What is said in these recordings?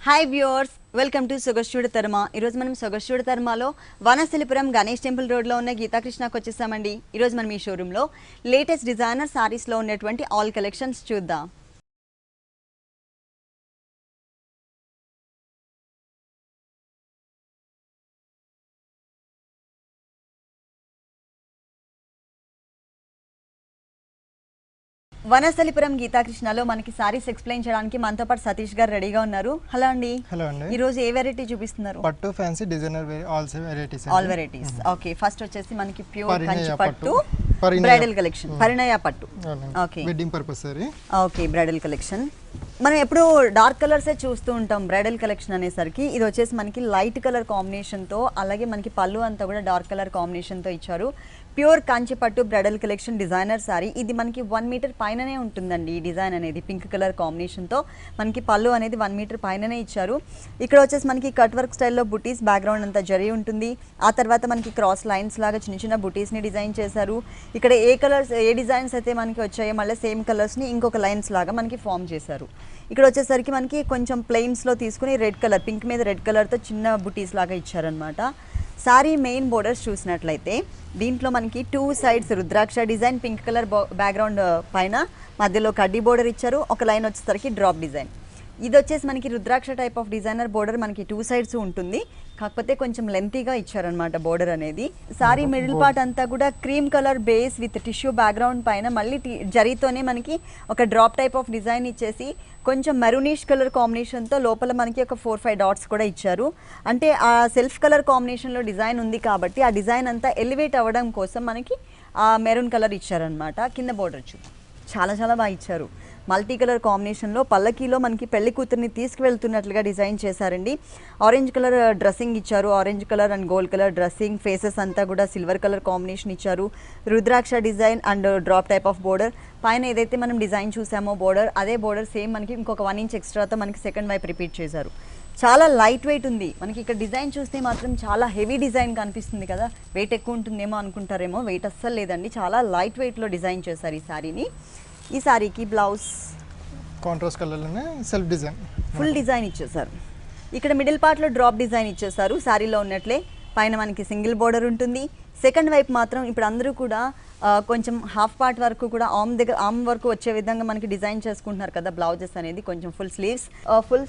Hi viewers, welcome to సొగస్టూడి తర్మ. ఈరోజు మనం సొగస్టూడి తర్మలో వనస్థలిపురం గణేష్ టెంపుల్ రోడ్లో ఉన్న గీతాకృష్ణకి వచ్చేసామండి. ఈరోజు మనం ఈ షోరూంలో లేటెస్ట్ డిజైనర్ సారీస్లో ఉన్నటువంటి ఆల్ కలెక్షన్స్ చూద్దాం. వనస్థలిపురం గీతాకృష్ణలో మనకి సారీస్ ఎక్స్ప్లెయిన్ చేయడానికి మనతో పాటు సతీష్ గారు రెడీగా ఉన్నారు. హలో అండి. హలో అండి. ఈ రోజు ఏ వెరైటీ చూపిస్తున్నారు? పట్టు fancy designer varieties. All varieties. Okay, first వచ్చేసి మనకి ప్యూర్ కంచి పట్టు బ్రైడల్ కలెక్షన్, పరిణయ పట్టు. Okay, wedding purpose sorry. Okay, bridal collection. మనం ఎప్పుడు డార్క్ కలర్సే చూస్తూ ఉంటాం బ్రైడల్ కలెక్షన్ అనేసరికి. ఇది వచ్చేసి మనకి లైట్ కలర్ కాంబినేషన్తో, అలాగే మనకి పళ్ళు అంతా కూడా డార్క్ కలర్ కాంబినేషన్తో ఇచ్చారు. ప్యూర్ కాంచి పట్టు బ్రైడల్ కలెక్షన్ డిజైనర్ సారీ. ఇది మనకి 1 మీటర్ పైననే ఉంటుందండి. ఈ డిజైన్ అనేది పింక్ కలర్ కాంబినేషన్తో మనకి పళ్ళు అనేది 1 మీటర్ పైననే ఇచ్చారు. ఇక్కడ వచ్చేసి మనకి కట్ వర్క్ స్టైల్లో బుటీస్, బ్యాక్గ్రౌండ్ అంతా జరీ ఉంటుంది. ఆ తర్వాత మనకి క్రాస్ లైన్స్ లాగా చిన్న చిన్న బుటీస్ని డిజైన్ చేశారు. ఇక్కడ ఏ డిజైన్స్ అయితే మనకి వచ్చాయో మళ్ళీ సేమ్ కలర్స్ని ఇంకొక లైన్స్ లాగా మనకి ఫామ్ చేశారు. ఇక్కడ వచ్చేసరికి మనకి కొంచెం ప్లెయిన్స్లో తీసుకుని రెడ్ కలర్, పింక్ మీద రెడ్ కలర్తో చిన్న బుటీస్ లాగా ఇచ్చారనమాట. సారీ మెయిన్ బోర్డర్స్ చూసినట్లయితే దీంట్లో మనకి 2 సైడ్స్ రుద్రాక్ష డిజైన్, పింక్ కలర్ బ్యాక్గ్రౌండ్ పైన మధ్యలో కడ్డీ బోర్డర్ ఇచ్చారు. ఒక లైన్ వచ్చేసరికి డ్రాప్ డిజైన్. ఇది వచ్చేసి మనకి రుద్రాక్ష టైప్ ఆఫ్ డిజైనర్ బోర్డర్ మనకి 2 సైడ్స్ ఉంటుంది. కాకపోతే కొంచెం లెంతీగా ఇచ్చారనమాట బోర్డర్ అనేది. సారీ మిడిల్ పార్ట్ అంతా కూడా cream colour base with tissue background పైన మళ్ళీ జరీతోనే మనకి ఒక డ్రాప్ టైప్ ఆఫ్ డిజైన్ ఇచ్చేసి కొంచెం మెరూనిష్ కలర్ కాంబినేషన్తో లోపల మనకి ఒక 4-5 డాట్స్ కూడా ఇచ్చారు. అంటే ఆ సెల్ఫ్ కలర్ కాంబినేషన్లో డిజైన్ ఉంది కాబట్టి ఆ డిజైన్ అంతా ఎలివేట్ అవ్వడం కోసం మనకి ఆ మెరూన్ కలర్ ఇచ్చారనమాట. కింద బోర్డర్ చాలా చాలా బాగా ఇచ్చారు. మల్టీ కలర్ కాంబినేషన్లో పల్లకీలో మనకి పెళ్లి కూతుర్ని తీసుకువెళ్తున్నట్లుగా డిజైన్ చేశారండి. ఆరెంజ్ కలర్ డ్రెస్సింగ్ ఇచ్చారు. Orange colour and gold colour dressing. Faces అంతా కూడా సిల్వర్ కలర్ కాంబినేషన్ ఇచ్చారు. Rudraksha design and drop type of border. పైన ఏదైతే మనం డిజైన్ చూసామో బోర్డర్, అదే బోర్డర్ సేమ్ మనకి ఇంకొక 1 ఇంచ్ ఎక్స్ట్రాతో మనకి సెకండ్ వైపు రిపీట్ చేశారు. చాలా లైట్ వెయిట్ ఉంది. మనకి ఇక్కడ డిజైన్ చూస్తే మాత్రం చాలా హెవీ డిజైన్ కనిపిస్తుంది కదా, వెయిట్ ఎక్కువ ఉంటుందేమో అనుకుంటారేమో. వెయిట్ అస్సలు లేదండి, చాలా లైట్ వెయిట్లో డిజైన్ చేశారు ఈ శారీని. ఈ శారీకి బ్లౌజ్ కాంట్రాస్ట్ కలర్లోనే సెల్ఫ్ డిజైన్, ఫుల్ డిజైన్ ఇచ్చేసారు. ఇక్కడ మిడిల్ పార్ట్లో డ్రాప్ డిజైన్ ఇచ్చేసారు. శారీలో ఉన్నట్లే పైన మనకి సింగిల్ బోర్డర్ ఉంటుంది. సెకండ్ వైపు మాత్రం ఇప్పుడు అందరూ కూడా కొంచెం హాఫ్ పార్ట్ వరకు కూడా ఆర్మ్ వరకు వచ్చే విధంగా మనకి డిజైన్ చేసుకుంటున్నారు కదా బ్లౌజెస్ అనేది. కొంచెం ఫుల్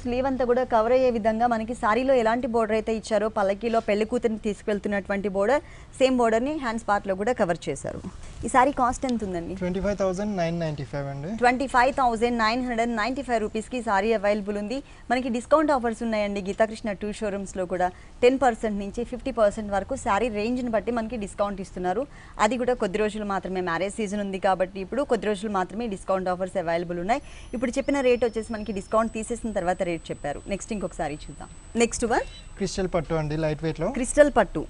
స్లీవ్ అంతా కూడా కవర్ అయ్యే విధంగా మనకి సారీలో ఎలాంటి బోర్డర్ అయితే ఇచ్చారో పల్లకీలో పెళ్లి కూతురిని తీసుకెళ్తున్నటువంటి బోర్డర్, సేమ్ బోర్డర్ని హ్యాండ్స్ పార్ట్లో కూడా కవర్ చేశారు. ఈ సారీ కాస్ట్ ఎంత ఉందండి? 25,995 అండి. 25,995 రూపీస్కి సారీ అవైలబుల్ ఉంది. మనకి డిస్కౌంట్ ఆఫర్స్ ఉన్నాయండి గీతాకృష్ణ 2 షోరూమ్స్లో కూడా. 10% నుంచి 50% వరకు సారీ రేంజ్ని బట్టి మనకి డిస్కౌంట్ ఇస్తున్నారు. అది కూడా కొద్ది రోజులు మాత్రమే, మ్యారేజ్ సీజన్ ఉంది కాబట్టి ఇప్పుడు కొద్ది రోజులు మాత్రమే డిస్కౌంట్ ఆఫర్స్ అవైలబుల్ ఉన్నాయి. ఇప్పుడు చెప్పిన రేట్ వచ్చేసి మనకి డిస్కౌంట్ తీసేసిన తర్వాత రేట్ చెప్పారు. నెక్స్ట్ ఇంకొకసారి చూద్దాం. నెక్స్ట్ వన్ క్రిస్టల్ పట్టు అండి, లైట్ వెయిట్ లో క్రిస్టల్ పట్టు.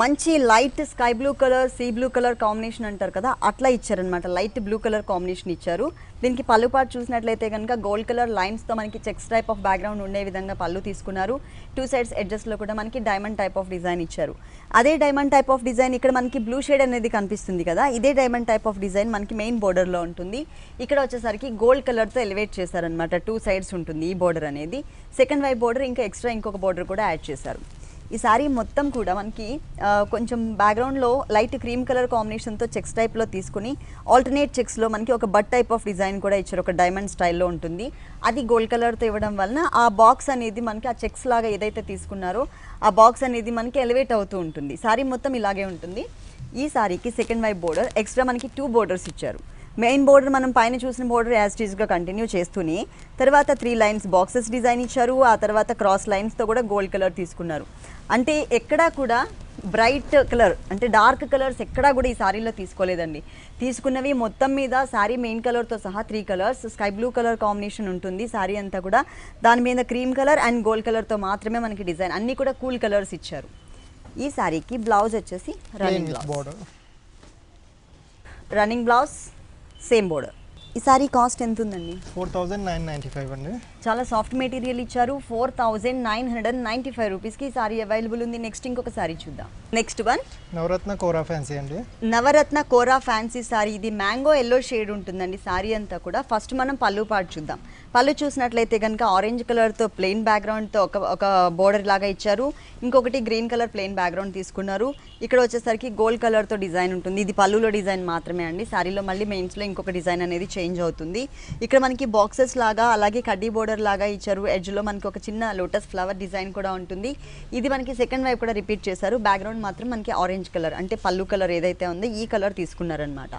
మంచి light sky blue colour, sea blue colour combination అంటారు కదా, అట్లా ఇచ్చారనమాట. లైట్ బ్లూ కలర్ కాంబినేషన్ ఇచ్చారు. దీనికి పళ్ళు పాటు చూసినట్లయితే కనుక గోల్డ్ కలర్ లైన్స్తో మనకి చెక్స్ టైప్ ఆఫ్ బ్యాక్గ్రౌండ్ ఉండే విధంగా పళ్ళు తీసుకున్నారు. 2 సైడ్స్ ఎడ్జెస్లో కూడా మనకి డైమండ్ టైప్ ఆఫ్ డిజైన్ ఇచ్చారు. అదే డైమండ్ టైప్ ఆఫ్ డిజైన్ ఇక్కడ మనకి బ్లూ షేడ్ అనేది కనిపిస్తుంది కదా, ఇదే డైమండ్ టైప్ ఆఫ్ డిజైన్ మనకి మెయిన్ బోర్డర్లో ఉంటుంది. ఇక్కడ వచ్చేసరికి గోల్డ్ కలర్తో ఎలివేట్ చేశారనమాట. 2 సైడ్స్ ఉంటుంది ఈ బోర్డర్ అనేది. సెకండ్ వైపు బోర్డర్ ఇంకా ఎక్స్ట్రా ఇంకొక బోర్డర్ కూడా యాడ్ చేశారు. ఈ సారీ మొత్తం కూడా మనకి కొంచెం బ్యాక్గ్రౌండ్లో లైట్ క్రీమ్ కలర్ కాంబినేషన్తో చెక్స్ టైప్లో తీసుకుని ఆల్టర్నేట్ చెక్స్లో మనకి ఒక బట్ టైప్ ఆఫ్ డిజైన్ కూడా ఇచ్చారు. ఒక డైమండ్ స్టైల్లో ఉంటుంది. అది గోల్డ్ కలర్తో ఇవ్వడం వలన ఆ బాక్స్ అనేది మనకి ఆ చెక్స్ లాగా ఏదైతే తీసుకున్నారో ఆ బాక్స్ అనేది మనకి ఎలివేట్ అవుతూ ఉంటుంది. సారీ మొత్తం ఇలాగే ఉంటుంది. ఈ సారీకి సెకండ్ వైపు బోర్డర్ ఎక్స్ట్రా మనకి 2 బోర్డర్స్ ఇచ్చారు. మెయిన్ బోర్డర్ మనం పైన చూసిన బోర్డర్ యాజ్ టీజ్గా కంటిన్యూ చేస్తూనే తర్వాత 3 లైన్స్ బాక్సెస్ డిజైన్ ఇచ్చారు. ఆ తర్వాత క్రాస్ లైన్స్తో కూడా గోల్డ్ కలర్ తీసుకున్నారు. అంటే ఎక్కడా కూడా బ్రైట్ కలర్ అంటే డార్క్ కలర్స్ ఎక్కడా కూడా ఈ సారీలో తీసుకోలేదండి. తీసుకున్నవి మొత్తం మీద సారీ మెయిన్ కలర్తో సహా 3 colours. Sky blue colour combination ఉంటుంది సారీ అంతా కూడా. దాని మీద క్రీమ్ కలర్ అండ్ గోల్డ్ కలర్తో మాత్రమే మనకి డిజైన్. అన్నీ కూడా కూల్ కలర్స్ ఇచ్చారు. ఈ సారీకి బ్లౌజ్ వచ్చేసి రన్నింగ్ బ్లౌజ్ సేమ్ బోర్డర్. ఈ సారీ కాస్ట్ ఎంత ఉందండి? 4,995 అండి. చాలా సాఫ్ట్ మెటీరియల్ ఇచ్చారు. 4995 రూపీస్కి ఈ సారీ అవైలబుల్ ఉంది. నెక్స్ట్ ఇంకొక సారీ చూద్దాం. నెక్స్ట్ వన్ నవరత్న కోరా ఫ్యాన్సీ అండి. నవరత్న కోరా ఫ్యాన్సీ సారీ. ఇది మ్యాంగో ఎల్లో షేడ్ ఉంటుందండి సారీ అంతా కూడా. ఫస్ట్ మనం పళ్ళు పాటు చూద్దాం. పళ్ళు చూసినట్లయితే కనుక ఆరెంజ్ కలర్తో ప్లెయిన్ బ్యాక్గ్రౌండ్తో ఒక బోర్డర్ లాగా ఇచ్చారు. ఇంకొకటి గ్రీన్ కలర్ ప్లెయిన్ బ్యాక్గ్రౌండ్ తీసుకున్నారు. ఇక్కడ వచ్చేసరికి గోల్డ్ కలర్తో డిజైన్ ఉంటుంది. ఇది పళ్ళులో డిజైన్ మాత్రమే అండి. సారీలో మళ్ళీ మెయిన్స్లో ఇంకొక డిజైన్ అనేది చేంజ్ అవుతుంది. ఇక్కడ మనకి బాక్సెస్ లాగా అలాగే కడ్డీ బోర్డర్ లాగా ఇచ్చారు. ఎడ్జ్లో మనకి ఒక చిన్న లోటస్ ఫ్లవర్ డిజైన్ కూడా ఉంటుంది. ఇది మనకి సెకండ్ వైపు కూడా రిపీట్ చేశారు. బ్యాక్గ్రౌండ్ మాత్రం మనకి ఆరెంజ్ కలర్ అంటే పళ్ళు కలర్ ఏదైతే ఉందో ఈ కలర్ తీసుకున్నారనమాట.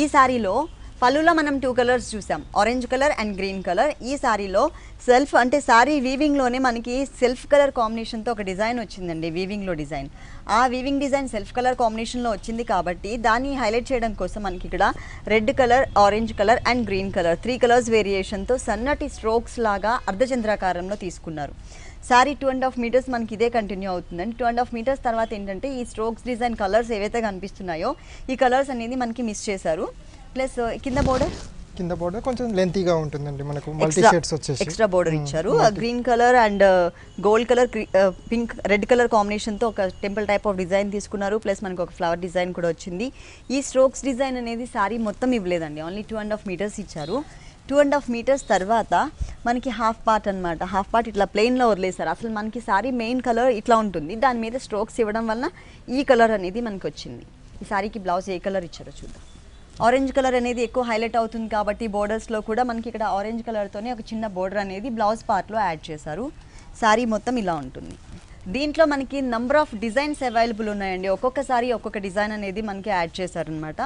ఈ సారీలో పళ్ళులో మనం 2 కలర్స్ చూసాం, orange colour and green colour. ఈ సారీలో సెల్ఫ్ అంటే సారీ వీవింగ్లోనే మనకి సెల్ఫ్ కలర్ కాంబినేషన్తో ఒక డిజైన్ వచ్చిందండి. వీవింగ్లో డిజైన్, ఆ వీవింగ్ డిజైన్ సెల్ఫ్ కలర్ కాంబినేషన్లో వచ్చింది కాబట్టి దాన్ని హైలైట్ చేయడం కోసం మనకి ఇక్కడ red colour, orange colour and green colour 3 colours వేరియేషన్తో సన్నటి స్ట్రోక్స్ లాగా అర్ధచంద్రాకారంలో తీసుకున్నారు. సారీ 2.5 మీటర్స్ మనకి ఇదే కంటిన్యూ అవుతుందండి. 2.5 మీటర్స్ తర్వాత ఏంటంటే ఈ స్ట్రోక్స్ డిజైన్ కలర్స్ ఏవైతే కనిపిస్తున్నాయో ఈ కలర్స్ అనేది మనకి మిస్ చేశారు. ప్లస్ కింద బోర్డర్ కొంచెం లెంతీగా ఉంటుందండి. మనకు మల్టీ షేడ్స్ వచ్చేసి ఎక్స్ట్రా బోర్డర్ ఇచ్చారు. Green colour and gold colour, pink, red colour కాంబినేషన్తో ఒక టెంపుల్ టైప్ ఆఫ్ డిజైన్ తీసుకున్నారు. ప్లస్ మనకు ఒక ఫ్లవర్ డిజైన్ కూడా వచ్చింది. ఈ స్ట్రోక్స్ డిజైన్ అనేది సారీ మొత్తం ఇవ్వలేదండి, ఓన్లీ 2.5 మీటర్స్ ఇచ్చారు. 2.5 మీటర్స్ తర్వాత మనకి హాఫ్ పార్ట్ అనమాట. హాఫ్ పార్ట్ ఇట్లా ప్లెయిన్లో వదిలేశారు. అసలు మనకి సారీ మెయిన్ కలర్ ఇట్లా ఉంటుంది, దాని మీద స్ట్రోక్స్ ఇవ్వడం వలన ఈ కలర్ అనేది మనకు వచ్చింది. ఈ సారీకి బ్లౌజ్ ఏ కలర్ ఇచ్చారో చూద్దాం. ఆరెంజ్ కలర్ అనేది ఎక్కువ హైలైట్ అవుతుంది కాబట్టి బోర్డర్స్లో కూడా మనకి ఇక్కడ ఆరెంజ్ కలర్తోనే ఒక చిన్న బోర్డర్ అనేది బ్లౌజ్ పార్ట్లో యాడ్ చేశారు. సారీ మొత్తం ఇలా ఉంటుంది. దీంట్లో మనకి నంబర్ ఆఫ్ డిజైన్స్ అవైలబుల్ ఉన్నాయండి. ఒక్కొక్కసారి ఒక్కొక్క డిజైన్ అనేది మనకి యాడ్ చేశారనమాట.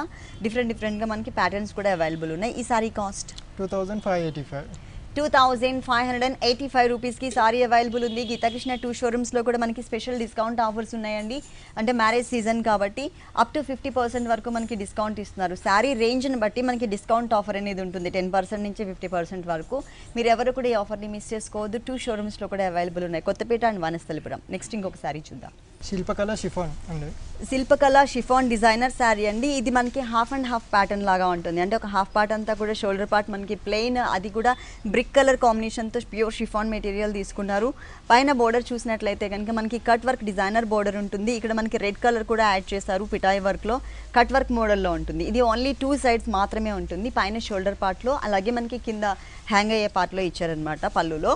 డిఫరెంట్గా మనకి ప్యాటర్న్స్ కూడా అవైలబుల్ ఉన్నాయి. ఈ సారీ కాస్ట్ 2585 రూపీస్కి సారీ అవైలబుల్ ఉంది. గీతాకృష్ణ 2 షోరూమ్స్లో కూడా మనకి స్పెషల్ డిస్కౌంట్ ఆఫర్స్ ఉన్నాయండి. అంటే మ్యారేజ్ సీజన్ కాబట్టి అప్ టు 50% వరకు మనకి డిస్కౌంట్ ఇస్తున్నారు. సారీ రేంజ్ని బట్టి మనకి డిస్కౌంట్ ఆఫర్ అనేది ఉంటుంది, 10% నుంచి 50% వరకు. మీరు ఎవరు కూడా ఈ ఆఫర్ని మిస్ చేసుకోవద్దు. 2 షోరూమ్స్లో కూడా అవైలబుల్ ఉన్నాయి, కొత్తపేట అండ్ వనస్థలిపురం. నెక్స్ట్ ఇంకొక సారీ చూద్దాం. శిల్పకళ షిఫాన్ అండి. శిల్పకళ షిఫాన్ డిజైనర్ శారీ అండి. ఇది మనకి హాఫ్ అండ్ హాఫ్ ప్యాటర్న్ లాగా ఉంటుంది. అంటే ఒక హాఫ్ పార్ట్ అంతా కూడా షోల్డర్ పార్ట్ మనకి ప్లెయిన్, అది కూడా బ్రిక్ కలర్ కాంబినేషన్తో ప్యూర్ షిఫాన్ మెటీరియల్ తీసుకున్నారు. పైన బోర్డర్ చూసినట్లయితే కనుక మనకి కట్ వర్క్ డిజైనర్ బోర్డర్ ఉంటుంది. ఇక్కడ మనకి రెడ్ కలర్ కూడా యాడ్ చేశారు. పిటాయి వర్క్లో కట్ వర్క్ మోడల్లో ఉంటుంది. ఇది ఓన్లీ 2 సైడ్స్ మాత్రమే ఉంటుంది. పైన షోల్డర్ పార్ట్లో అలాగే మనకి కింద హ్యాంగ్ అయ్యే పార్ట్లో ఇచ్చారనమాట పళ్ళులో.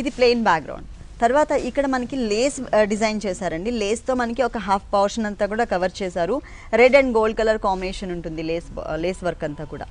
ఇది ప్లెయిన్ బ్యాక్గ్రౌండ్. తర్వాత ఇక్కడ మనకి లేస్ డిజైన్ చేశారండి. లేస్తో మనకి ఒక హాఫ్ పోర్షన్ అంతా కూడా కవర్ చేశారు. Red and gold colour combination ఉంటుంది లేస్ వర్క్ అంతా కూడా.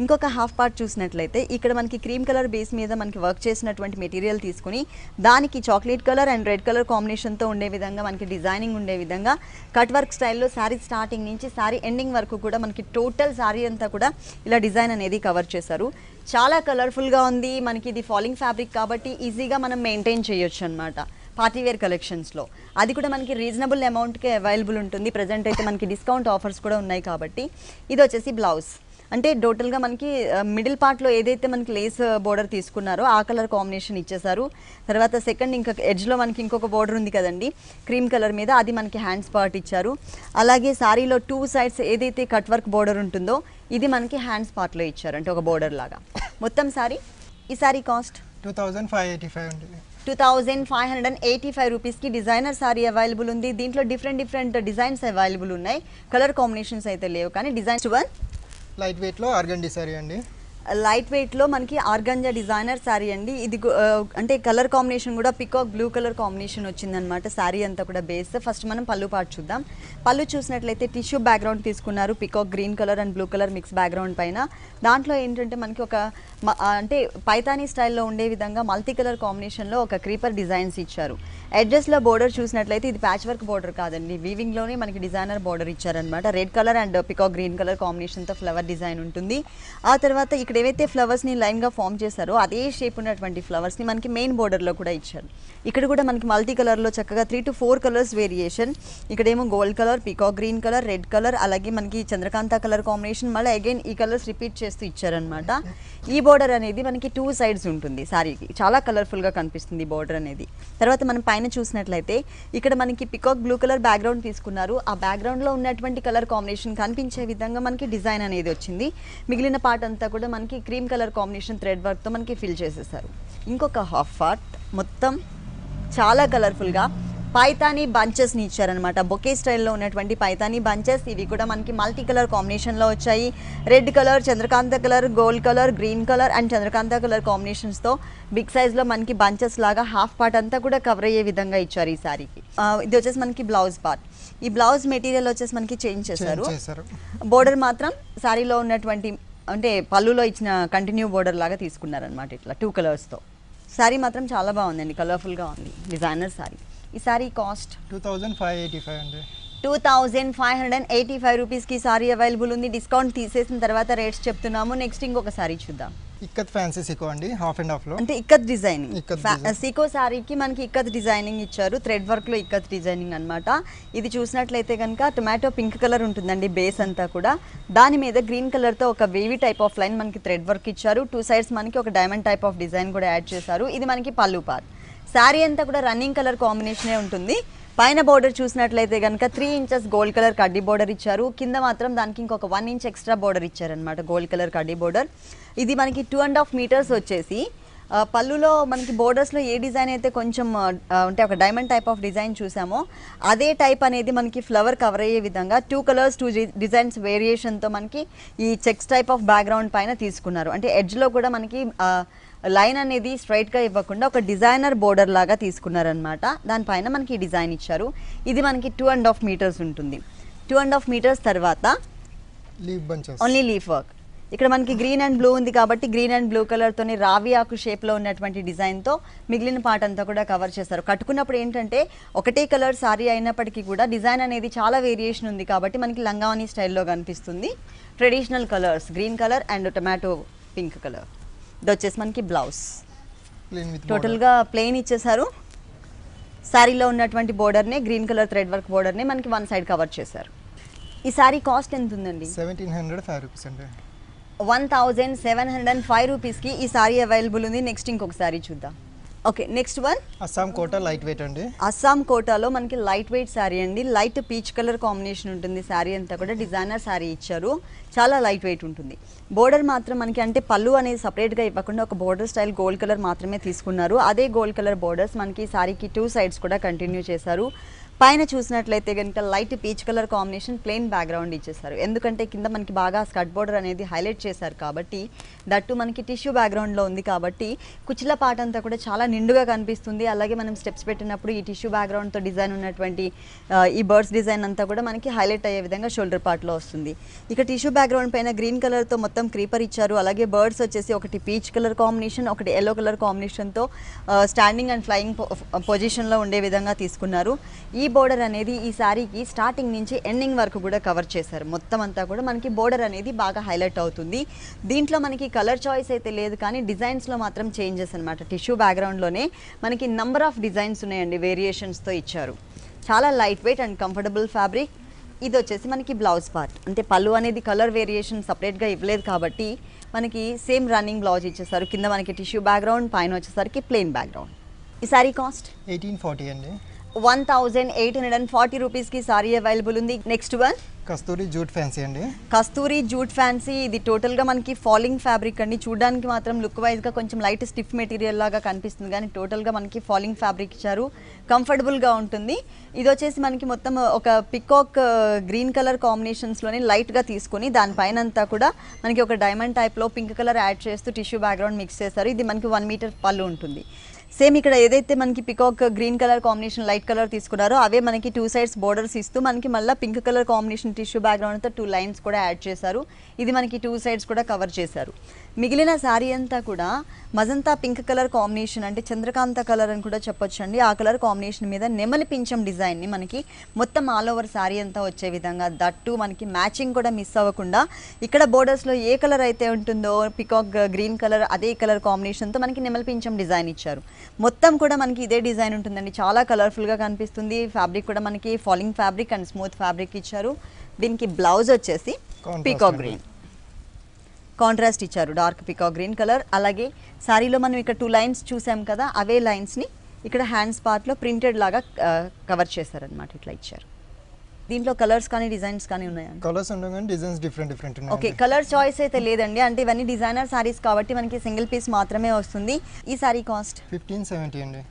ఇంకొక హాఫ్ పార్ట్ చూసినట్లయితే ఇక్కడ మనకి క్రీమ్ కలర్ బేస్ మీద మనకి వర్క్ చేసినటువంటి మెటీరియల్ తీసుకుని దానికి chocolate colour and red colour కాంబినేషన్తో ఉండే విధంగా మనకి డిజైనింగ్ ఉండే విధంగా కట్ వర్క్ స్టైల్లో శారీ స్టార్టింగ్ నుంచి శారీ ఎండింగ్ వరకు కూడా మనకి టోటల్ శారీ అంతా కూడా ఇలా డిజైన్ అనేది కవర్ చేశారు. చాలా కలర్ఫుల్గా ఉంది. మనకి ఇది ఫాలింగ్ ఫ్యాబ్రిక్ కాబట్టి ఈజీగా మనం మెయింటైన్ చేయొచ్చు అనమాట పార్టీవేర్ కలెక్షన్స్లో. అది కూడా మనకి రీజనబుల్ అమౌంట్కే అవైలబుల్ ఉంటుంది. ప్రజెంట్ అయితే మనకి డిస్కౌంట్ ఆఫర్స్ కూడా ఉన్నాయి కాబట్టి. ఇది వచ్చేసి బ్లౌజ్. అంటే టోటల్గా మనకి మిడిల్ పార్ట్లో ఏదైతే మనకి లేస్ బోర్డర్ తీసుకున్నారో ఆ కలర్ కాంబినేషన్ ఇచ్చేసారు. తర్వాత సెకండ్ ఇంకా ఎడ్జ్లో మనకి ఇంకొక బోర్డర్ ఉంది కదండి క్రీమ్ కలర్ మీద, అది మనకి హ్యాండ్స్ పార్ట్ ఇచ్చారు. అలాగే సారీలో 2 సైడ్స్ ఏదైతే కట్ వర్క్ బోర్డర్ ఉంటుందో ఇది మనకి హ్యాండ్స్ పార్ట్లో ఇచ్చారు, అంటే ఒక బోర్డర్ లాగా మొత్తం సారీ. ఈ సారీ కాస్ట్ 2585 అండి. 2585 రూపీస్కి డిజైనర్ సారీ అవైలబుల్ ఉంది. దీంట్లో డిఫరెంట్ డిజైన్స్ అవైలబుల్ ఉన్నాయి. కలర్ కాంబినేషన్స్ అయితే లేవు కానీ డిజైన్స్ లైట్ వెయిట్లో ఆర్గండి సారీ అండి. లైట్ వెయిట్లో మనకి ఆర్గంజా డిజైనర్ శారీ అండి. ఇది అంటే కలర్ కాంబినేషన్ కూడా పికాక్ బ్లూ కలర్ కాంబినేషన్ వచ్చిందనమాట. శారీ అంతా కూడా బేస్. ఫస్ట్ మనం పళ్ళు పార్ట్ చూద్దాం. పళ్ళు చూసినట్లయితే టిష్యూ బ్యాక్గ్రౌండ్ తీసుకున్నారు. Peacock green colour and blue colour mix background పైన. దాంట్లో ఏంటంటే మనకి ఒక అంటే పైతానీ స్టైల్లో ఉండే విధంగా మల్టీ కలర్ కాంబినేషన్లో ఒక క్రీపర్ డిజైన్స్ ఇచ్చారు. ఎడ్జెస్లో బోర్డర్ చూసినట్లయితే ఇది ప్యాచ్ వర్క్ బోర్డర్ కాదండి, వీవింగ్లోనే మనకి డిజైనర్ బోర్డర్ ఇచ్చారనమాట. Red colour and peacock green colour కాంబినేషన్తో ఫ్లవర్ డిజైన్ ఉంటుంది. ఆ తర్వాత ఇక్కడ ఏవైతే ఫ్లవర్స్ని లైన్గా ఫామ్ చేశారో అదే షేప్ ఉన్నటువంటి ఫ్లవర్స్ని మనకి మెయిన్ బోర్డర్లో కూడా ఇచ్చారు. ఇక్కడ కూడా మనకి మల్టీ కలర్లో చక్కగా 3 to 4 కలర్స్ వేరియేషన్. ఇక్కడేమో gold colour, peacock green colour, red colour, అలాగే మనకి చంద్రకాంత కలర్ కాంబినేషన్, మళ్ళీ అగైన్ ఈ కలర్స్ రిపీట్ చేస్తూ ఇచ్చారనమాట. ఈ బోర్డర్ అనేది మనకి 2 సైడ్స్ ఉంటుంది సారీకి. చాలా కలర్ఫుల్గా కనిపిస్తుంది ఈ బోర్డర్ అనేది. తర్వాత మనం పైన చూసినట్లయితే ఇక్కడ మనకి పికాక్ బ్లూ కలర్ బ్యాక్గ్రౌండ్ తీసుకున్నారు. ఆ బ్యాక్గ్రౌండ్లో ఉన్నటువంటి కలర్ కాంబినేషన్ కనిపించే విధంగా మనకి డిజైన్ అనేది వచ్చింది. మిగిలిన పార్ట్ అంతా కూడా మనకి క్రీమ్ కలర్ కాంబినేషన్ థ్రెడ్ వర్క్తో మనకి ఫిల్ చేసేసారు. ఇంకొక హాఫ్ పార్ట్ మొత్తం చాలా కలర్ఫుల్గా పైతానీ బంచెస్ని ఇచ్చారనమాట. బొకే స్టైల్లో ఉన్నటువంటి పైతానీ బంచెస్. ఇవి కూడా మనకి మల్టీ కలర్ కాంబినేషన్లో వచ్చాయి. రెడ్ కలర్, చంద్రకాంత colour, gold colour, green colour and చంద్రకాంత కలర్ కాంబినేషన్స్తో బిగ్ సైజ్లో మనకి బంచెస్ లాగా హాఫ్ పార్ట్ అంతా కూడా కవర్ అయ్యే విధంగా ఇచ్చారు ఈ సారీకి. ఇది వచ్చేసి మనకి బ్లౌజ్ పార్ట్. ఈ బ్లౌజ్ మెటీరియల్ వచ్చేసి మనకి చేంజ్ చేశారు. బోర్డర్ మాత్రం సారీలో ఉన్నటువంటి అంటే పళ్ళులో ఇచ్చిన కంటిన్యూ బోర్డర్ లాగా తీసుకున్నారనమాట. ఇట్లా 2 కలర్స్తో శారీ మాత్రం చాలా బాగుందండి, కలర్ఫుల్గా ఉంది. డిజైనర్ శారీ. ఈ శారీ కాస్ట్ 2585 అండి. 2585 రూపీస్కి సారీ అవైలబుల్ ఉంది. డిస్కౌంట్ తీసేసిన తర్వాత రేట్స్ చెప్తున్నాము. నెక్స్ట్ ఇంకొక సారీ చూద్దాం. ఇక్కత్ ఫ్యాన్సీ సికో అండి, హాఫ్ అండ్ హాఫ్ లో. అంటే ఇక్కత్ డిజైనింగ్. సికో సారీకి మనకి ఇక్కత్ డిజైనింగ్ ఇచ్చారు. థ్రెడ్ వర్క్ లో ఇక్కత్ డిజైనింగ్ అన్నమాట. ఇది చూసినట్లయితే కనుక టొమాటో పింక్ కలర్ ఉంటుందండి బేస్ అంతా కూడా. దాని మీద గ్రీన్ కలర్ తో ఒక వేవీ టైప్ ఆఫ్ లైన్ మనకి థ్రెడ్ వర్క్ ఇచ్చారు. 2 సైడ్స్ మనకి ఒక డైమండ్ టైప్ ఆఫ్ డిజైన్ కూడా యాడ్ చేశారు. ఇది మనకి పళ్ళు పార్ట్. శారీ అంతా కూడా రన్నింగ్ కలర్ కాంబినేషనే ఉంటుంది. పైన బోర్డర్ చూసినట్లయితే కనుక 3 ఇంచెస్ గోల్డ్ కలర్ కడ్డీ బోర్డర్ ఇచ్చారు. కింద మాత్రం దానికి ఇంకొక 1 ఇంచ్ ఎక్స్ట్రా బోర్డర్ ఇచ్చారనమాట, గోల్డ్ కలర్ కడ్డీ బోర్డర్. ఇది మనకి 2.5 మీటర్స్ వచ్చేసి పళ్ళులో మనకి బోర్డర్స్లో ఏ డిజైన్ అయితే కొంచెం అంటే ఒక డైమండ్ టైప్ ఆఫ్ డిజైన్ చూసామో అదే టైప్ అనేది మనకి ఫ్లవర్ కవర్ అయ్యే విధంగా 2 కలర్స్ 2 డిజైన్స్ వేరియేషన్తో మనకి ఈ చెక్స్ టైప్ ఆఫ్ బ్యాక్గ్రౌండ్ పైన తీసుకున్నారు. అంటే ఎడ్జ్లో కూడా మనకి లైన్ అనేది స్ట్రైట్గా ఇవ్వకుండా ఒక డిజైనర్ బోర్డర్ లాగా తీసుకున్నారనమాట. దానిపైన మనకి ఈ డిజైన్ ఇచ్చారు. ఇది మనకి 2.5 మీటర్స్ ఉంటుంది. 2.5 మీటర్స్ తర్వాత ఓన్లీ లీఫ్ వర్క్. ఇక్కడ మనకి గ్రీన్ అండ్ బ్లూ ఉంది కాబట్టి గ్రీన్ అండ్ బ్లూ కలర్తోని రావి ఆకు షేప్లో ఉన్నటువంటి డిజైన్తో మిగిలిన పార్ట్ అంతా కూడా కవర్ చేస్తారు. కట్టుకున్నప్పుడు ఏంటంటే ఒకటే కలర్ సారీ అయినప్పటికీ కూడా డిజైన్ అనేది చాలా వేరియేషన్ ఉంది కాబట్టి మనకి లంగావని స్టైల్లో కనిపిస్తుంది. Traditional colours green colour and tomato pink colour. ఇది వచ్చేసి మనకి బ్లౌజ్. టోటల్గా ప్లెయిన్ ఇచ్చేసారు. శారీలో ఉన్నటువంటి బోర్డర్నే గ్రీన్ కలర్ థ్రెడ్ వర్క్ బోర్డర్నే మనకి 1 సైడ్ కవర్ చేశారు. ఈ శారీ కాస్ట్ ఎంత ఉందండి? 1705 రూపీస్ అండి. 1705 రూపీస్కి ఈ సారీ అవైలబుల్ ఉంది. నెక్స్ట్ ఇంకొక సారీ చూద్దాం. Okay, next one Assam Kota light weight అండి. అస్సాం కోటాలో మనకి లైట్ వెయిట్ శారీ అండి. లైట్ పీచ్ కలర్ కాంబినేషన్ ఉంటుంది. శారీ అంతా కూడా డిజైనర్ శారీ ఇచ్చారు. చాలా లైట్ వెయిట్ ఉంటుంది. బోర్డర్ మాత్రం మనకి అంటే పళ్ళు అనేది సపరేట్గా ఇవ్వకుండా ఒక బోర్డర్ స్టైల్ గోల్డ్ కలర్ మాత్రమే తీసుకున్నారు. అదే గోల్డ్ కలర్ బోర్డర్స్ మనకి శారీకి 2 సైడ్స్ కూడా కంటిన్యూ చేశారు. పైన చూసినట్లయితే కనుక light peach colour combination plain background ఇచ్చేసారు. ఎందుకంటే కింద మనకి బాగా స్కర్ట్ బోర్డర్ అనేది హైలైట్ చేశారు కాబట్టి, దట్టు మనకి టిష్యూ బ్యాక్గ్రౌండ్లో ఉంది కాబట్టి కుచ్చిల పార్ట్ అంతా కూడా చాలా నిండుగా కనిపిస్తుంది. అలాగే మనం స్టెప్స్ పెట్టినప్పుడు ఈ టిష్యూ బ్యాక్గ్రౌండ్తో డిజైన్ ఉన్నటువంటి ఈ బర్డ్స్ డిజైన్ అంతా కూడా మనకి హైలైట్ అయ్యే విధంగా షోల్డర్ పార్ట్లో వస్తుంది. ఇక టిష్యూ బ్యాక్గ్రౌండ్ పైన గ్రీన్ కలర్తో మొత్తం క్రీపర్ ఇచ్చారు. అలాగే బర్డ్స్ వచ్చేసి ఒకటి పీచ్ కలర్ కాంబినేషన్, ఒకటి ఎల్లో కలర్ కాంబినేషన్తో స్టాండింగ్ అండ్ ఫ్లయింగ్ పొజిషన్లో ఉండే విధంగా తీసుకున్నారు. ఈ బోర్డర్ అనేది ఈ శారీకి స్టార్టింగ్ నుంచి ఎండింగ్ వరకు కూడా కవర్ చేశారు. మొత్తం అంతా కూడా మనకి బోర్డర్ అనేది బాగా హైలైట్ అవుతుంది. దీంట్లో మనకి కలర్ చాయిస్ అయితే లేదు కానీ డిజైన్స్లో మాత్రం చేంజెస్ అనమాట. టిష్యూ బ్యాక్గ్రౌండ్లోనే మనకి నంబర్ ఆఫ్ డిజైన్స్ ఉన్నాయండి, వేరియేషన్స్తో ఇచ్చారు. చాలా light weight and comfortable fabric. ఇది వచ్చేసి మనకి బ్లౌజ్ పార్ట్. అంటే పళ్ళు అనేది కలర్ వేరియేషన్ సపరేట్గా ఇవ్వలేదు కాబట్టి మనకి సేమ్ రన్నింగ్ బ్లౌజ్ ఇచ్చేసారు. కింద మనకి టిష్యూ బ్యాక్గ్రౌండ్, పైన వచ్చేసరికి ప్లెయిన్ బ్యాక్గ్రౌండ్. ఈ సారీ కాస్ట్ 1840 అండి. 1840 రూపీస్కి సారీ అవైలబుల్ ఉంది. నెక్స్ట్ వన్ కస్తూరి జూట్ ఫ్యాన్సీ అండి. కస్తూరి జూట్ ఫ్యాన్సీ. ఇది టోటల్గా మనకి ఫాలింగ్ ఫ్యాబ్రిక్ అండి. చూడడానికి మాత్రం లుక్ వైజ్గా కొంచెం లైట్ స్టిఫ్ మెటీరియల్ లాగా కనిపిస్తుంది కానీ టోటల్గా మనకి ఫాలింగ్ ఫ్యాబ్రిక్ ఇచ్చారు. కంఫర్టబుల్గా ఉంటుంది. ఇది వచ్చేసి మనకి మొత్తం ఒక పికాక్ గ్రీన్ కలర్ కాంబినేషన్స్లోనే లైట్గా తీసుకొని దానిపైన అంతా కూడా మనకి ఒక డైమండ్ టైప్లో పింక్ కలర్ యాడ్ చేస్తూ టిష్యూ బ్యాక్గ్రౌండ్ మిక్స్ చేస్తారు. ఇది మనకి 1 మీటర్ పళ్ళు ఉంటుంది. సేమ్ ఇక్కడ ఏదైతే మనకి peacock green colour combination light colour తీసుకున్నారో అవే మనకి 2 సైడ్స్ బోర్డర్స్ ఇస్తూ మనకి మళ్ళీ పింక్ కలర్ కాంబినేషన్ టిష్యూ బ్యాక్గ్రౌండ్తో 2 లైన్స్ కూడా యాడ్ చేశారు. ఇది మనకి 2 సైడ్స్ కూడా కవర్ చేశారు. మిగిలిన శారీ అంతా కూడా మజంతా పింక్ కలర్ కాంబినేషన్ అంటే చంద్రకాంత కలర్ అని కూడా చెప్పొచ్చు అండి. ఆ కలర్ కాంబినేషన్ మీద నెమలి పింఛం డిజైన్ని మనకి మొత్తం ఆల్ ఓవర్ శారీ అంతా వచ్చే విధంగా, దట్టు మనకి మ్యాచింగ్ కూడా మిస్ అవ్వకుండా ఇక్కడ బోర్డర్స్లో ఏ కలర్ అయితే ఉంటుందో పికాక్ గ్రీన్ కలర్ అదే కలర్ కాంబినేషన్తో మనకి నెమలి పింఛం డిజైన్ ఇచ్చారు. మొత్తం కూడా మనకి ఇదే డిజైన్ ఉంటుందండి. చాలా కలర్ఫుల్గా కనిపిస్తుంది. ఫ్యాబ్రిక్ కూడా మనకి falling fabric and smooth fabric ఇచ్చారు. దీనికి బ్లౌజ్ వచ్చేసి పీకాక్ గ్రీన్ కాంట్రాస్ట్ ఇచ్చారు, డార్క్ పీకాక్ గ్రీన్ కలర్. అలాగే శారీలో మనం ఇక్కడ 2 లైన్స్ చూసాం కదా, అవే లైన్స్ని ఇక్కడ హ్యాండ్స్ పార్ట్లో ప్రింటెడ్ లాగా కవర్ చేశారనమాట. ఇట్లా ఇచ్చారు. దీంట్లో కలర్స్ కానీ డిజైన్స్ కానీ ఉన్నాయండి? కలర్స్ ఉండవు కానీ డిజైన్స్ డిఫరెంట్ ఓకే, ఉన్నాయి. కలర్ చాయిస్ అయితే లేదండి, అంటే ఇవన్నీ డిజైనర్ సారీస్ కాబట్టి మనకి సింగిల్ పీస్ మాత్రమే వస్తుంది. ఈ సారీ కాస్ట్ 1570 అండి.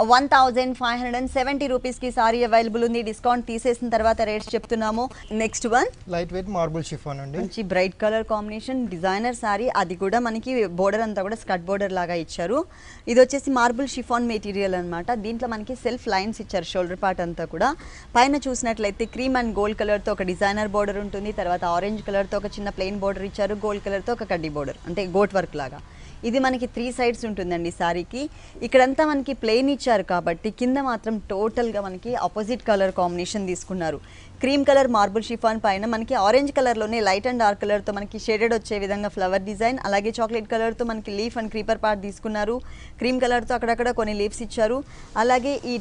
1570 రూపీస్కి సారీ అవైలబుల్ ఉంది. డిస్కౌంట్ తీసేసిన తర్వాత రేట్స్ చెప్తున్నాము. Next one light wait marble chiffon అండి. మంచి bright colour combination designer sorry, అది కూడా మనకి బోర్డర్ అంతా కూడా స్కర్ట్ బోర్డర్ లాగా ఇచ్చారు. ఇది వచ్చేసి మార్బుల్ షిఫాన్ మెటీరియల్ అనమాట. దీంట్లో మనకి సెల్ఫ్ లైన్స్ ఇచ్చారు షోల్డర్ పార్ట్ అంతా కూడా. పైన చూసినట్లయితే క్రీమ్ అండ్ గోల్డ్ కలర్తో ఒక డిజైనర్ బోర్డర్ ఉంటుంది. తర్వాత ఆరెంజ్ కలర్తో ఒక చిన్న ప్లెయిన్ బోర్డర్ ఇచ్చారు. గోల్డ్ కలర్తో ఒక కడ్డీ బోర్డర్, అంటే గోట్ వర్క్ లాగా. ఇది మనకి 3 సైడ్స్ ఉంటుందండి సారీకి. ఇక్కడంతా మనకి ప్లెయిన్ ఇచ్చారు కాబట్టి కింద మాత్రం టోటల్గా మనకి ఆపోజిట్ కలర్ కాంబినేషన్ తీసుకున్నారు. క్రీమ్ కలర్ మార్బుల్ షిఫాన్ పైన మనకి ఆరెంజ్ కలర్లోనే లైట్ అండ్ డార్క్ కలర్తో మనకి షేడెడ్ వచ్చే విధంగా ఫ్లవర్ డిజైన్, అలాగే చాక్లెట్ కలర్తో మనకి లీఫ్ అండ్ క్రీపర్ పార్ట్ తీసుకున్నారు. క్రీమ్ కలర్తో అక్కడక్కడ కొన్ని లీవ్స్ ఇచ్చారు. అలాగే ఈ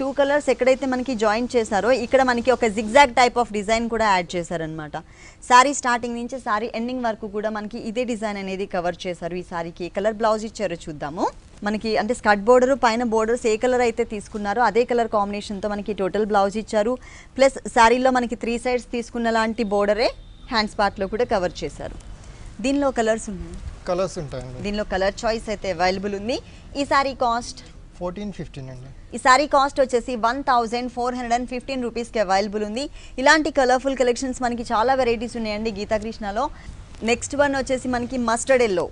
టూ కలర్స్ ఎక్కడైతే మనకి జాయిన్ చేశారో ఇక్కడ మనకి ఒక జిగ్జాగ్ టైప్ ఆఫ్ డిజైన్ కూడా యాడ్ చేశారనమాట. శారీ స్టార్టింగ్ నుంచి శారీ ఎండింగ్ వరకు కూడా మనకి ఇదే డిజైన్ అనేది కవర్ చేశారు. ఈ శారీకి ఏ కలర్ బ్లౌజ్ ఇచ్చారో చూద్దాము. మనకి అంటే స్కర్ట్ బోర్డర్ పైన బోర్డర్స్ ఏ కలర్ అయితే తీసుకున్నారో అదే కలర్ కాంబినేషన్తో మనకి టోటల్ బ్లౌజ్ ఇచ్చారు. ప్లస్ శారీలో మనకి 3 సైడ్స్ తీసుకున్న లాంటి బోర్డరే హ్యాండ్స్ పార్ట్లో కూడా కవర్ చేశారు. దీనిలో కలర్స్ ఉన్నాయి, కలర్స్ ఉంటాయండి. దీనిలో కలర్ చాయిస్ అయితే అవైలబుల్ ఉంది. ఈ శారీ కాస్ట్ 1415 అండి. ఈ శారీ కాస్ట్ వచ్చేసి 1415 రూపీస్కి అవైలబుల్ ఉంది. ఇలాంటి కలర్ఫుల్ కలెక్షన్స్ మనకి చాలా వెరైటీస్ ఉన్నాయండి గీతా కృష్ణలో. నెక్స్ట్ వన్ వచ్చేసి మనకి మస్టర్డ్ ఎల్లో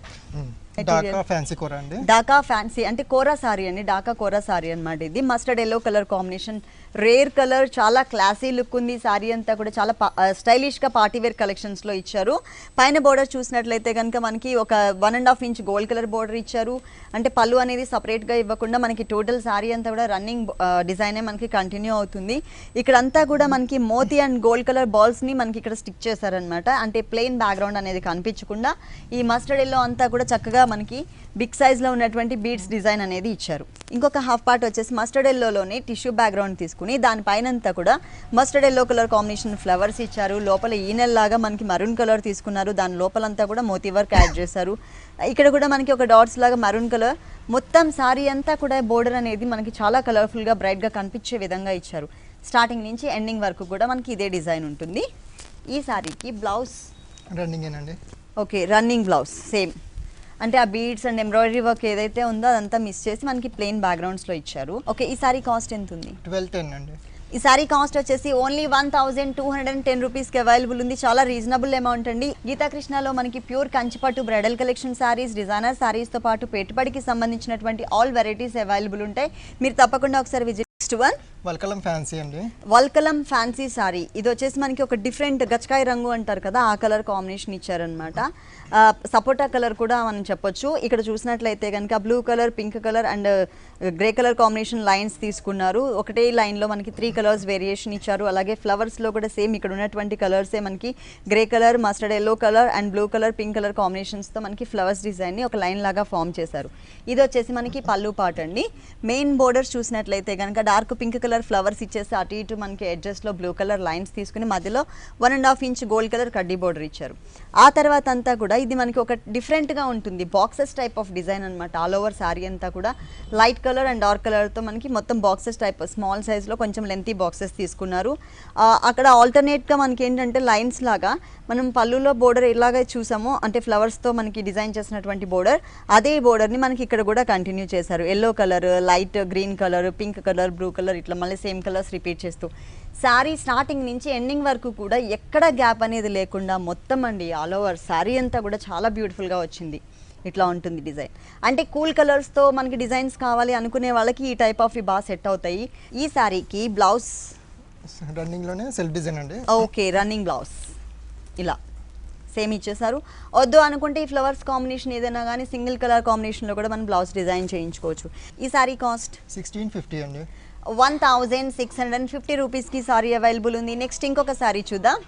డాకా ఫ్యాన్సీ కోరా అండి. డాకా ఫ్యాన్సీ అంటే కోరా సారీ అండి, డాకా కోరా సారీ అనమాట. ఇది mustard yellow colour combination, rare colour, చాలా క్లాసీ లుక్ ఉంది. సారీ అంతా కూడా చాలా స్టైలిష్గా పార్టీవేర్ కలెక్షన్స్లో ఇచ్చారు. పైన బోర్డర్ చూసినట్లయితే కనుక మనకి ఒక 1.5 ఇంచ్ గోల్డ్ కలర్ బోర్డర్ ఇచ్చారు. అంటే పళ్ళు అనేది సపరేట్గా ఇవ్వకుండా మనకి టోటల్ సారీ అంతా కూడా రన్నింగ్ డిజైనే మనకి కంటిన్యూ అవుతుంది. ఇక్కడంతా కూడా మనకి మోతీ అండ్ గోల్డ్ కలర్ బాల్స్ని మనకి ఇక్కడ స్టిక్ చేశారనమాట. అంటే ప్లెయిన్ బ్యాక్గ్రౌండ్ అనేది కనిపించకుండా ఈ మస్టర్డ్ ఎల్లో అంతా కూడా చక్కగా మనకి బిగ్ సైజ్లో ఉన్నటువంటి బీడ్స్ డిజైన్ అనేది ఇచ్చారు. ఇంకొక హాఫ్ పార్ట్ వచ్చేసి మస్టర్డ్ ఎల్లోలోనే టిష్యూ బ్యాక్గ్రౌండ్ తీసుకుని దానిపైనంతా కూడా mustard yellow colour combination flowers ఇచ్చారు. లోపల ఈనెల్ లాగా మనకి మరూన్ కలర్ తీసుకున్నారు. దాని లోపలంతా కూడా మోతీ వర్క్ యాడ్ చేశారు. ఇక్కడ కూడా మనకి ఒక డాట్స్ లాగా మరూన్ కలర్. మొత్తం సారీ అంతా కూడా బోర్డర్ అనేది మనకి చాలా కలర్ఫుల్గా బ్రైట్గా కనిపించే విధంగా ఇచ్చారు. స్టార్టింగ్ నుంచి ఎండింగ్ వరకు కూడా మనకి ఇదే డిజైన్ ఉంటుంది. ఈ సారీకి బ్లౌజ్ రన్నింగ్ ఏనండి. ఓకే, రన్నింగ్ బ్లౌజ్ సేమ్, అంటే ఆ బీడ్స్ అండ్ ఎంబ్రాయిడరీ వర్క్ ఏదైతే ఉందో అదంతా మిస్ చేసి మనకి ప్లెయిన్ బ్యాక్గ్రౌండ్స్లో ఇచ్చారు. ఓకే, ఈ సారీ కాస్ట్ ఎంత ఉంది? 1210 అండి. ఈ సారీ కాస్ట్ వచ్చేసి ఓన్లీ 1210 రూపీస్కి అవైలబుల్ ఉంది. చాలా రీజనబుల్ అమౌంట్ అండి. గీతా కృష్ణలో మనకి ప్యూర్ కంచిపట్టు బ్రైడల్ కలెక్షన్ సారీస్, డిజైనర్ సారీస్తో పాటు పెట్టుబడికి సంబంధించినటువంటి ఆల్ వెరైటీస్ అవైలబుల్ ఉంటాయి. మీరు తప్పకుండా ఒకసారి విజిట్. నెక్స్ట్ వన్ వల్కలం ఫ్యాన్సీ అండి. వల్కలం ఫ్యాన్సీ సారీ. ఇది వచ్చేసి మనకి ఒక డిఫరెంట్ గచ్చకాయ రంగు అంటారు కదా, ఆ కలర్ కాంబినేషన్ ఇచ్చారనమాట. సపోటా కలర్ కూడా మనం చెప్పొచ్చు. ఇక్కడ చూసినట్లయితే కనుక blue colour, pink colour and grey colour combination lines తీసుకున్నారు. ఒకటే లైన్లో మనకి 3 కలర్స్ వేరియేషన్ ఇచ్చారు. అలాగే ఫ్లవర్స్లో కూడా సేమ్ ఇక్కడ ఉన్నటువంటి కలర్సే మనకి grey colour, mustard yellow colour and blue colour, pink colour కాంబినేషన్స్తో మనకి ఫ్లవర్స్ డిజైన్ని ఒక లైన్ లాగా ఫామ్ చేశారు. ఇది వచ్చేసి మనకి పళ్ళు పార్ట్ అండి. మెయిన్ బోర్డర్స్ చూసినట్లయితే కనుక డార్క్ పింక్ కలర్ ఫ్లవర్స్ ఇచ్చేసి అటు ఇటు మనకి ఎడ్జెస్ట్లో బ్లూ కలర్ లైన్స్ తీసుకుని మధ్యలో 1.5 ఇంచ్ గోల్డ్ కలర్ కడ్డీ బోర్డర్ ఇచ్చారు. ఆ తర్వాత అంతా కూడా ఇది మనకి ఒక డిఫరెంట్గా ఉంటుంది, బాక్సెస్ టైప్ ఆఫ్ డిజైన్ అనమాట. ఆల్ ఓవర్ శారీ అంతా కూడా లైట్ కలర్ అండ్ డార్క్ కలర్తో మనకి మొత్తం బాక్సెస్ టైప్, స్మాల్ సైజ్లో కొంచెం లెంతీ బాక్సెస్ తీసుకున్నారు. అక్కడ ఆల్టర్నేట్గా మనకి ఏంటంటే లైన్స్ లాగా మనం పళ్ళులో బోర్డర్ ఎలాగ చూసామో, అంటే ఫ్లవర్స్తో మనకి డిజైన్ చేసినటువంటి బోర్డర్, అదే బోర్డర్ని మనకి ఇక్కడ కూడా కంటిన్యూ చేశారు. Yellow colour, light green colour, pink colour, blue colour, ఇట్లా మళ్ళీ సేమ్ కలర్స్ రిపీట్ చేస్తూ శారీ స్టార్టింగ్ నుంచి ఎండింగ్ వరకు కూడా ఎక్కడ గ్యాప్ అనేది లేకుండా మొత్తం అండి ఆల్ ఓవర్ శారీ అంతా కూడా చాలా బ్యూటిఫుల్గా వచ్చింది. ఇట్లా ఉంటుంది డిజైన్. అంటే కూల్ కలర్స్తో మనకి డిజైన్స్ కావాలి అనుకునే వాళ్ళకి ఈ టైప్ ఆఫ్ బాగా సెట్ అవుతాయి. ఈ శారీకి బ్లౌజ్ రన్నింగ్లోనే సెల్ఫ్ డిజైన్ అండి. ఓకే, రన్నింగ్ బ్లౌజ్ ఇలా సేమ్ ఇచ్చేసారు. వద్దు అనుకుంటే ఈ ఫ్లవర్స్ కాంబినేషన్ ఏదైనా కానీ సింగిల్ కలర్ కాంబినేషన్లో కూడా మనం బ్లౌజ్ డిజైన్ చేయించుకోవచ్చు. ఈ సారీ కాస్ట్ 1650 అండి. 1650 రూపీస్కి సారీ అవైలబుల్ ఉంది. నెక్స్ట్ ఇంకొక సారీ చూద్దాం.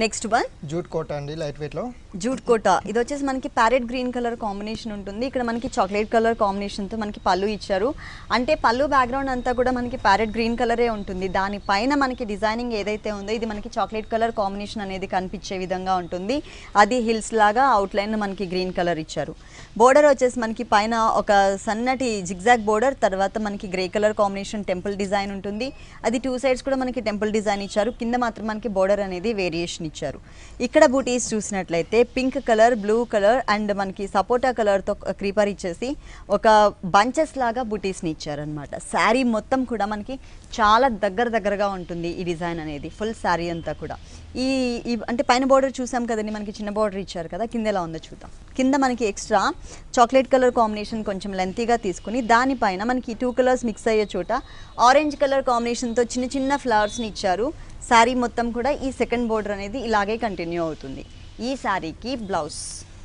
నెక్స్ట్ వన్ జూట్ కోట అండి, లైట్ వెయిట్లో. జూట్ కోటా. ఇది వచ్చేసి మనకి ప్యారెట్ గ్రీన్ కలర్ కాంబినేషన్ ఉంటుంది. ఇక్కడ మనకి చాక్లెట్ కలర్ కాంబినేషన్తో మనకి పళ్ళు ఇచ్చారు. అంటే పళ్ళు బ్యాక్గ్రౌండ్ అంతా కూడా మనకి ప్యారెట్ గ్రీన్ కలరే ఉంటుంది. దానిపైన మనకి డిజైనింగ్ ఏదైతే ఉందో ఇది మనకి చాక్లెట్ కలర్ కాంబినేషన్ అనేది కనిపించే విధంగా ఉంటుంది. అది హిల్స్ లాగా అవుట్లైన్ మనకి గ్రీన్ కలర్ ఇచ్చారు. బోర్డర్ వచ్చేసి మనకి పైన ఒక సన్నటి జిగ్జాగ్ బోర్డర్, తర్వాత మనకి grey colour combination temple design ఉంటుంది. అది 2 సైడ్స్ కూడా మనకి టెంపుల్ డిజైన్ ఇచ్చారు. కింద మాత్రం మనకి బోర్డర్ అనేది వేరియేషన్ ఇచ్చారు. ఇక్కడ బూటీస్ చూసినట్లయితే pink colour, blue colour and మనకి సపోటా కలర్తో క్రీపర్ ఇచ్చేసి ఒక బంచెస్ లాగా బూటీస్ని ఇచ్చారనమాట. శారీ మొత్తం కూడా మనకి చాలా దగ్గరగా ఉంటుంది ఈ డిజైన్ అనేది, ఫుల్ శారీ అంతా కూడా. ఈ అంటే పైన బోర్డర్ చూసాం కదండి, మనకి చిన్న బోర్డర్ ఇచ్చారు కదా, కింద ఎలా ఉందో చూద్దాం. కింద మనకి ఎక్స్ట్రా చాక్లెట్ కలర్ కాంబినేషన్ కొంచెం లెంతీగా తీసుకుని దానిపైన మనకి 2 కలర్స్ మిక్స్ అయ్యే చోట ఆరెంజ్ కలర్ కాంబినేషన్తో చిన్న ఫ్లవర్స్ని ఇచ్చారు. శారీ మొత్తం కూడా ఈ సెకండ్ బోర్డర్ అనేది ఇలాగే కంటిన్యూ అవుతుంది. ఈ శారీకి బ్లౌజ్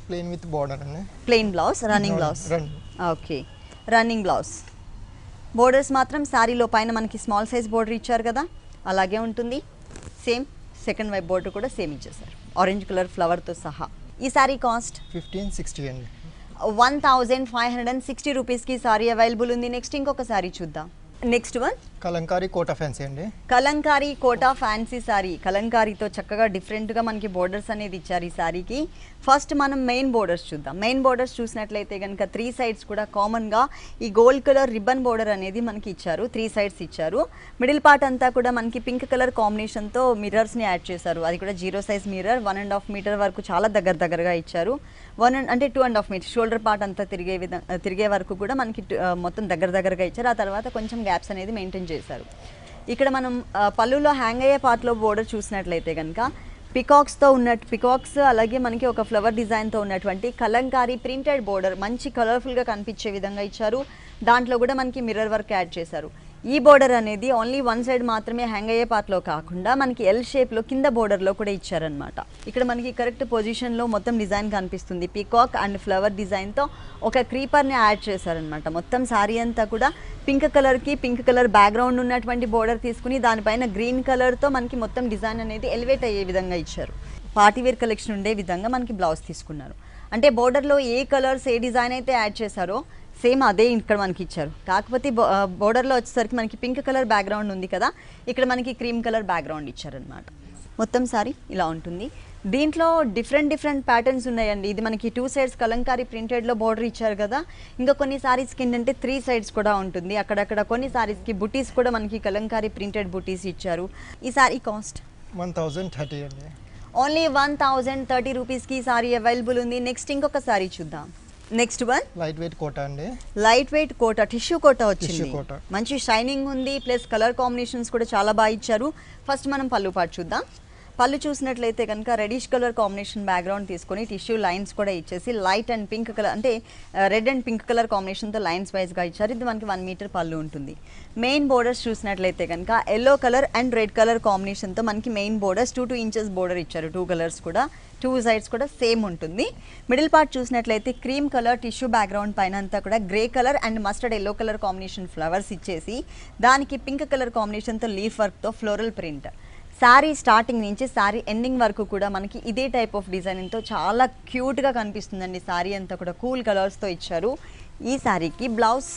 ప్లెయిన్ విత్ బార్డర్ అండి. Plain blouse, running blouse. Running. Okay, running blouse. Borders మాత్రం శారీలో పైన మనకి స్మాల్ సైజ్ బోర్డర్ ఇచ్చారు కదా, అలాగే ఉంటుంది. సేమ్ సెకండ్ వైపు బోర్డర్ కూడా సేమ్ ఇచ్చేసారు, ఆరెంజ్ కలర్ ఫ్లవర్తో సహా. ఈ శారీ కాస్ట్ 1560 అండి. 1560 రూపీస్కి శారీ అవైలబుల్ ఉంది. నెక్స్ట్ ఇంకొక శారీ చూద్దాం. Next one kalamkari Kota fancy అండి. కలంకారీ కోటా ఫ్యాన్సీ శారీ. కలంకారీతో చక్కగా డిఫరెంట్గా మనకి బోర్డర్స్ అనేది ఇచ్చారు ఈ శారీకి. ఫస్ట్ మనం మెయిన్ బోర్డర్స్ చూద్దాం. మెయిన్ బోర్డర్స్ చూసినట్లయితే కనుక 3 సైడ్స్ కూడా కామన్గా ఈ గోల్డ్ కలర్ రిబ్బన్ బోర్డర్ అనేది మనకి ఇచ్చారు. 3 సైడ్స్ ఇచ్చారు. మిడిల్ పార్ట్ అంతా కూడా మనకి పింక్ కలర్ కాంబినేషన్తో మిర్రర్స్ని యాడ్ చేశారు. అది కూడా 0 సైజ్ మిర్రర్, 1.5 మీటర్ వరకు చాలా దగ్గరగా ఇచ్చారు. 2.5 మీటర్ షోల్డర్ పార్ట్ అంతా తిరిగే వరకు కూడా మనకి మొత్తం దగ్గరగా ఇచ్చారు. ఆ తర్వాత కొంచెం గ్యాప్స్ అనేది మెయింటైన్ చేశారు. ఇక్కడ మనం పళ్ళులో హ్యాంగ్ అయ్యే పార్ట్లో బోర్డర్ చూసినట్లయితే కనుక పికాక్స్ అలాగే మనకి ఒక ఫ్లవర్ డిజైన్తో ఉన్నటువంటి కలంకారీ ప్రింటెడ్ బోర్డర్ మంచి కలర్ఫుల్గా కనిపించే విధంగా ఇచ్చారు. దాంట్లో కూడా మనకి మిర్రర్ వర్క్ యాడ్ చేశారు. ఈ బోర్డర్ అనేది ఓన్లీ 1 సైడ్ మాత్రమే హ్యాంగ్ అయ్యే పార్ట్లో కాకుండా మనకి ఎల్ షేప్లో కింద బోర్డర్లో కూడా ఇచ్చారనమాట. ఇక్కడ మనకి కరెక్ట్ పొజిషన్లో మొత్తం డిజైన్ కనిపిస్తుంది. పీకాక్ అండ్ ఫ్లవర్ డిజైన్తో ఒక క్రీపర్ని యాడ్ చేశారనమాట. మొత్తం శారీ అంతా కూడా పింక్ కలర్ బ్యాక్గ్రౌండ్ ఉన్నటువంటి బోర్డర్ తీసుకుని దానిపైన గ్రీన్ కలర్తో మనకి మొత్తం డిజైన్ అనేది ఎలివేట్ అయ్యే విధంగా ఇచ్చారు. పార్టీవేర్ కలెక్షన్ ఉండే విధంగా మనకి బ్లౌజ్ తీసుకున్నారు. అంటే బోర్డర్లో ఏ కలర్స్ ఏ డిజైన్ అయితే యాడ్ చేశారో సేమ్ అదే ఇక్కడ మనకి ఇచ్చారు. కాకపోతే బోర్డర్లో వచ్చేసరికి మనకి పింక్ కలర్ బ్యాక్గ్రౌండ్ ఉంది కదా, ఇక్కడ మనకి క్రీమ్ కలర్ బ్యాక్గ్రౌండ్ ఇచ్చారనమాట. మొత్తం సారీ ఇలా ఉంటుంది. దీంట్లో డిఫరెంట్ ప్యాటర్న్స్ ఉన్నాయండి. ఇది మనకి 2 సైడ్స్ కలంకారీ ప్రింటెడ్లో బోర్డర్ ఇచ్చారు కదా, ఇంకా కొన్ని సారీస్కి ఏంటంటే 3 సైడ్స్ కూడా ఉంటుంది. అక్కడక్కడ కొన్ని సారీస్కి బుటీస్ కూడా మనకి కలంకారీ ప్రింటెడ్ బుటీస్ ఇచ్చారు. ఈ సారీ కాస్ట్ 1030 అండి. ఓన్లీ 1030 రూపీస్కి ఈ సారీ అవైలబుల్ ఉంది. నెక్స్ట్ ఇంకొక సారీ చూద్దాం. Next one light weight Kota అండి. Light weight Kota, tissue Kota వచ్చింది. టిష్యూ కోటా మంచి షైనింగ్ ఉంది, ప్లస్ కలర్ కాంబినేషన్స్ కూడా చాలా బాగా ఇచ్చారు. ఫస్ట్ మనం పళ్ళు పాటు చూద్దాం. పళ్ళు చూసినట్లయితే కనుక రెడిష్ కలర్ కాంబినేషన్ బ్యాక్గ్రౌండ్ తీసుకొని టిష్యూ లైన్స్ కూడా ఇచ్చేసి లైట్ అండ్ పింక్ కలర్ అంటే రెడ్ అండ్ పింక్ కలర్ కాంబినేషన్తో లైన్స్ వైజ్గా ఇచ్చారు. ఇది మనకి 1 మీటర్ పళ్ళు ఉంటుంది. మెయిన్ బోర్డర్స్ చూసినట్లయితే కనుక yellow colour and red colour కాంబినేషన్తో మనకి మెయిన్ బోర్డర్స్ 2 ఇంచెస్ బోర్డర్ ఇచ్చారు. 2 కలర్స్ కూడా 2 సైడ్స్ కూడా సేమ్ ఉంటుంది. మిడిల్ పార్ట్ చూసినట్లయితే క్రీమ్ కలర్ టిష్యూ బ్యాక్గ్రౌండ్ పైన అంతా కూడా grey colour and mustard yellow colour combination flowers ఇచ్చేసి దానికి పింక్ కలర్ కాంబినేషన్తో లీఫ్ వర్క్తో ఫ్లోరల్ ప్రింట్. శారీ స్టార్టింగ్ నుంచి శారీ ఎండింగ్ వరకు కూడా మనకి ఇదే టైప్ ఆఫ్ డిజైనింగ్తో చాలా క్యూట్గా కనిపిస్తుందండి. శారీ అంతా కూడా కూల్ కలర్స్తో ఇచ్చారు. ఈ శారీకి blouse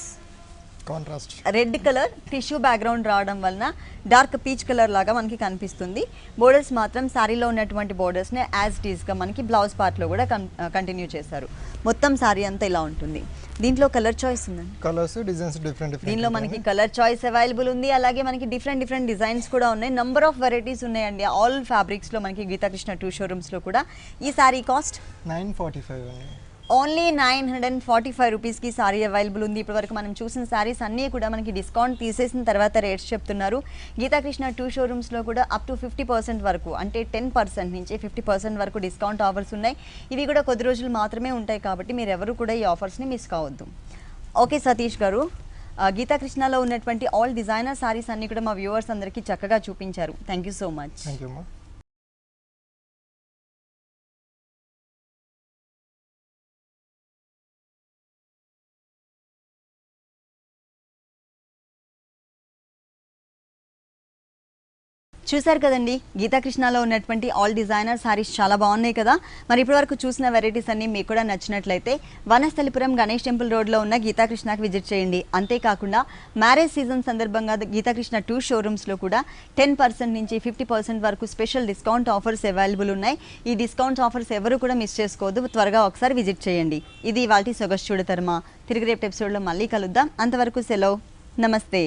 contrast red colour tissue background రావడం వలన డార్క్ పీచ్ కలర్ లాగా మనకి కనిపిస్తుంది. బోర్డర్స్ మాత్రం శారీలో ఉన్నటువంటి బోర్డర్స్ని యాజ్ ఇట్ ఈస్గా మనకి బ్లౌజ్ పార్ట్లో కూడా కంటిన్యూ చేశారు. మొత్తం శారీ అంతా ఇలా ఉంటుంది. దీంట్లో కలర్ చాయిస్ ఉందండి. Colours designs different. దీనిలో మనకి కలర్ చాయిస్ అవైలబుల్ ఉంది. అలాగే మనకి డిఫరెంట్ డిజైన్స్ కూడా ఉన్నాయి. నంబర్ ఆఫ్ వెరైటీస్ ఉన్నాయండి. ఆల్ ఫ్యాబ్రిక్స్లో మనకి గీతాకృష్ణ 2 షోరూమ్స్లో కూడా. ఈ శారీ కాస్ట్ 945 అండి. ఓన్లీ 945 రూపీస్కి సారీ అవైలబుల్ ఉంది. ఇప్పటివరకు మనం చూసిన సారీస్ అన్నీ కూడా మనకి డిస్కౌంట్ తీసేసిన తర్వాత రేట్స్ చెప్తున్నారు. గీతాకృష్ణ 2 షోరూమ్స్లో కూడా అప్ టు 50% వరకు, అంటే 10% నుంచి 50% వరకు డిస్కౌంట్ ఆఫర్స్ ఉన్నాయి. ఇవి కూడా కొద్ది రోజులు మాత్రమే ఉంటాయి కాబట్టి మీరు ఎవరు కూడా ఈ ఆఫర్స్ని మిస్ కావద్దు. ఓకే సతీష్ గారు, గీతాకృష్ణలో ఉన్నటువంటి ఆల్ డిజైనర్ సారీస్ అన్నీ కూడా మా వ్యూవర్స్ అందరికీ చక్కగా చూపించారు. Thank you so much. Thank you అమ్మా. చూసారు కదండి, గీతాకృష్ణలో ఉన్నటువంటి ఆల్ డిజైనర్ సారీస్ చాలా బాగున్నాయి కదా. మరి ఇప్పటివరకు చూసిన వెరైటీస్ అన్ని మీకు కూడా నచ్చినట్లయితే వనస్థలిపురం గణేష్ టెంపుల్ రోడ్లో ఉన్న గీతాకృష్ణకి విజిట్ చేయండి. అంతేకాకుండా మ్యారేజ్ సీజన్ సందర్భంగా గీతాకృష్ణ 2 షోరూమ్స్లో కూడా 10% నుంచి 50% వరకు స్పెషల్ డిస్కౌంట్ ఆఫర్స్ అవైలబుల్ ఉన్నాయి. ఈ డిస్కౌంట్ ఆఫర్స్ ఎవరు కూడా మిస్ చేసుకోవద్దు, త్వరగా ఒకసారి విజిట్ చేయండి. ఇది వాటి సొగసు చూడతరమా. తిరిగి రేపు ఎపిసోడ్లో మళ్ళీ కలుద్దాం. అంతవరకు సెలవు, నమస్తే.